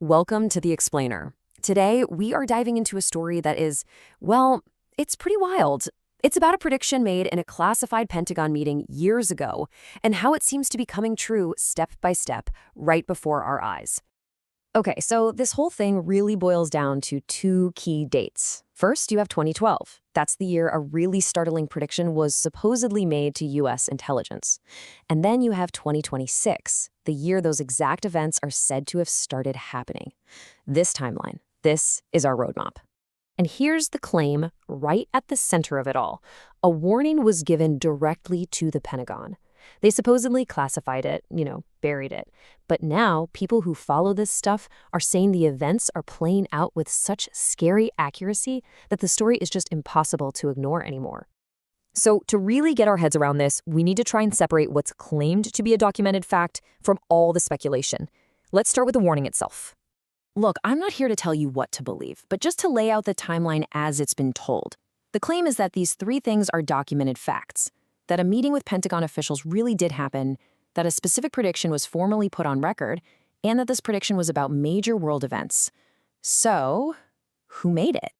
Welcome to The Explainer. Today, we are diving into a story that is, well, it's pretty wild. It's about a prediction made in a classified Pentagon meeting years ago and how it seems to be coming true step by step right before our eyes. Okay, so this whole thing really boils down to two key dates. First, you have 2012. That's the year a really startling prediction was supposedly made to U.S. intelligence. And then you have 2026, the year those exact events are said to have started happening. This timeline, this is our roadmap. And here's the claim right at the center of it all. A warning was given directly to the Pentagon. They supposedly classified it, buried it. But now, people who follow this stuff are saying the events are playing out with such scary accuracy that the story is just impossible to ignore anymore. So, to really get our heads around this, we need to try and separate what's claimed to be a documented fact from all the speculation. Let's start with the warning itself. Look, I'm not here to tell you what to believe, but just to lay out the timeline as it's been told. The claim is that these three things are documented facts. That a meeting with Pentagon officials really did happen, that a specific prediction was formally put on record, and that this prediction was about major world events. So, who made it?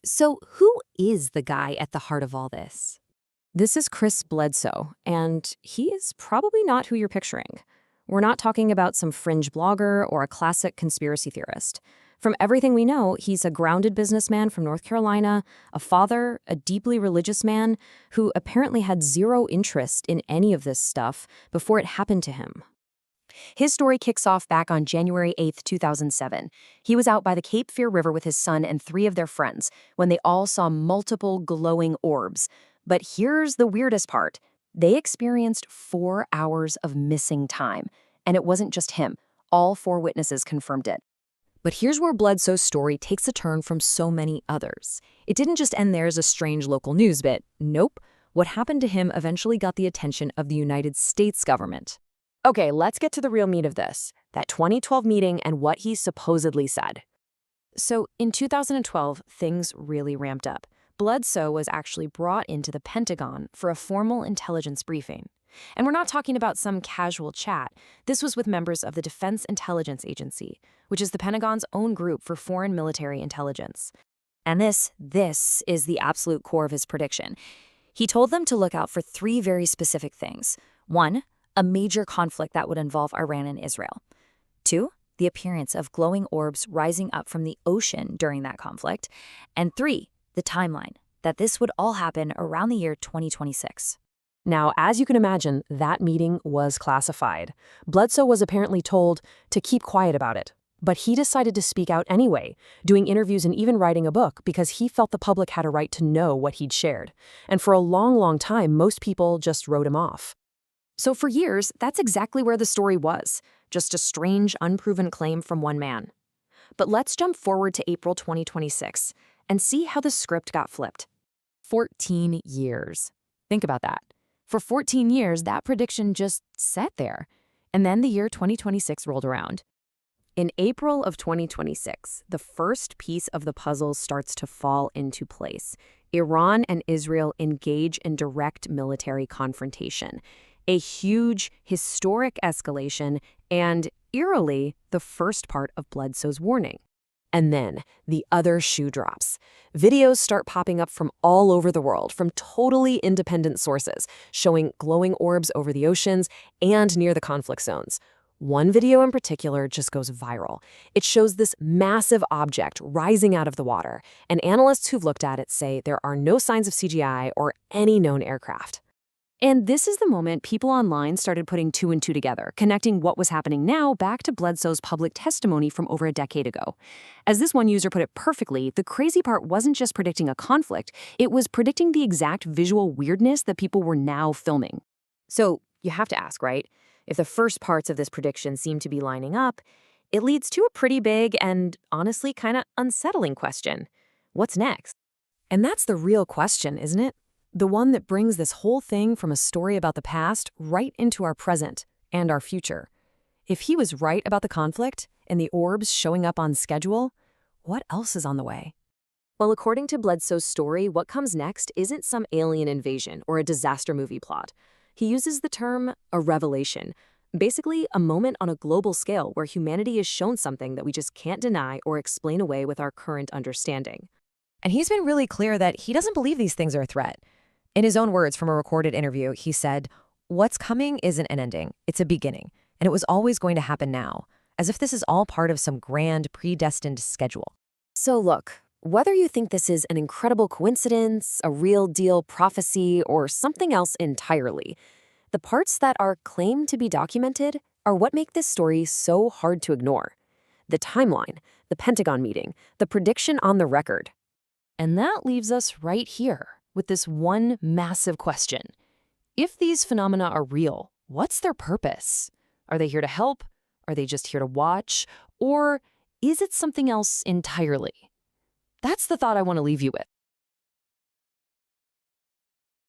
So, who is the guy at the heart of all this? This is Chris Bledsoe, and he is probably not who you're picturing. We're not talking about some fringe blogger or a classic conspiracy theorist. From everything we know, he's a grounded businessman from North Carolina, a father, a deeply religious man who apparently had zero interest in any of this stuff before it happened to him. His story kicks off back on January 8, 2007. He was out by the Cape Fear River with his son and three of their friends when they all saw multiple glowing orbs. But here's the weirdest part. They experienced 4 hours of missing time. And it wasn't just him. All four witnesses confirmed it. But here's where Bledsoe's story takes a turn from so many others. It didn't just end there as a strange local news bit. Nope. What happened to him eventually got the attention of the United States government. Okay, let's get to the real meat of this. That 2012 meeting and what he supposedly said. So, in 2012, things really ramped up. Bledsoe was actually brought into the Pentagon for a formal intelligence briefing. And we're not talking about some casual chat. This was with members of the Defense Intelligence Agency, which is the Pentagon's own group for foreign military intelligence. And this is the absolute core of his prediction. He told them to look out for three very specific things. 1, a major conflict that would involve Iran and Israel. 2, the appearance of glowing orbs rising up from the ocean during that conflict. And 3, the timeline, that this would all happen around the year 2026. Now, as you can imagine, that meeting was classified. Bledsoe was apparently told to keep quiet about it. But he decided to speak out anyway, doing interviews and even writing a book because he felt the public had a right to know what he'd shared. And for a long, long time, most people just wrote him off. So for years, that's exactly where the story was, just a strange, unproven claim from one man. But let's jump forward to April 2026 and see how the script got flipped. 14 years. Think about that. For 14 years, that prediction just sat there. And then the year 2026 rolled around. In April of 2026, the first piece of the puzzle starts to fall into place. Iran and Israel engage in direct military confrontation. A huge, historic escalation, and eerily, the first part of Bledsoe's warning. And then the other shoe drops. Videos start popping up from all over the world, from totally independent sources, showing glowing orbs over the oceans and near the conflict zones. One video in particular just goes viral. It shows this massive object rising out of the water, and analysts who've looked at it say there are no signs of CGI or any known aircraft. And this is the moment people online started putting two and two together, connecting what was happening now back to Bledsoe's public testimony from over a decade ago. As this one user put it perfectly, the crazy part wasn't just predicting a conflict, it was predicting the exact visual weirdness that people were now filming. So you have to ask, right? If the first parts of this prediction seem to be lining up, it leads to a pretty big and honestly kind of unsettling question. What's next? And that's the real question, isn't it? The one that brings this whole thing from a story about the past right into our present and our future. If he was right about the conflict and the orbs showing up on schedule, what else is on the way? Well, according to Bledsoe's story, what comes next isn't some alien invasion or a disaster movie plot. He uses the term a revelation. Basically, a moment on a global scale where humanity is shown something that we just can't deny or explain away with our current understanding. And he's been really clear that he doesn't believe these things are a threat. In his own words from a recorded interview, he said, "What's coming isn't an ending, it's a beginning, and it was always going to happen now, as if this is all part of some grand, predestined schedule." So look, whether you think this is an incredible coincidence, a real deal prophecy, or something else entirely, the parts that are claimed to be documented are what make this story so hard to ignore. The timeline, the Pentagon meeting, the prediction on the record. And that leaves us right here with this one massive question. If these phenomena are real, what's their purpose? Are they here to help? Are they just here to watch? Or is it something else entirely? That's the thought I want to leave you with.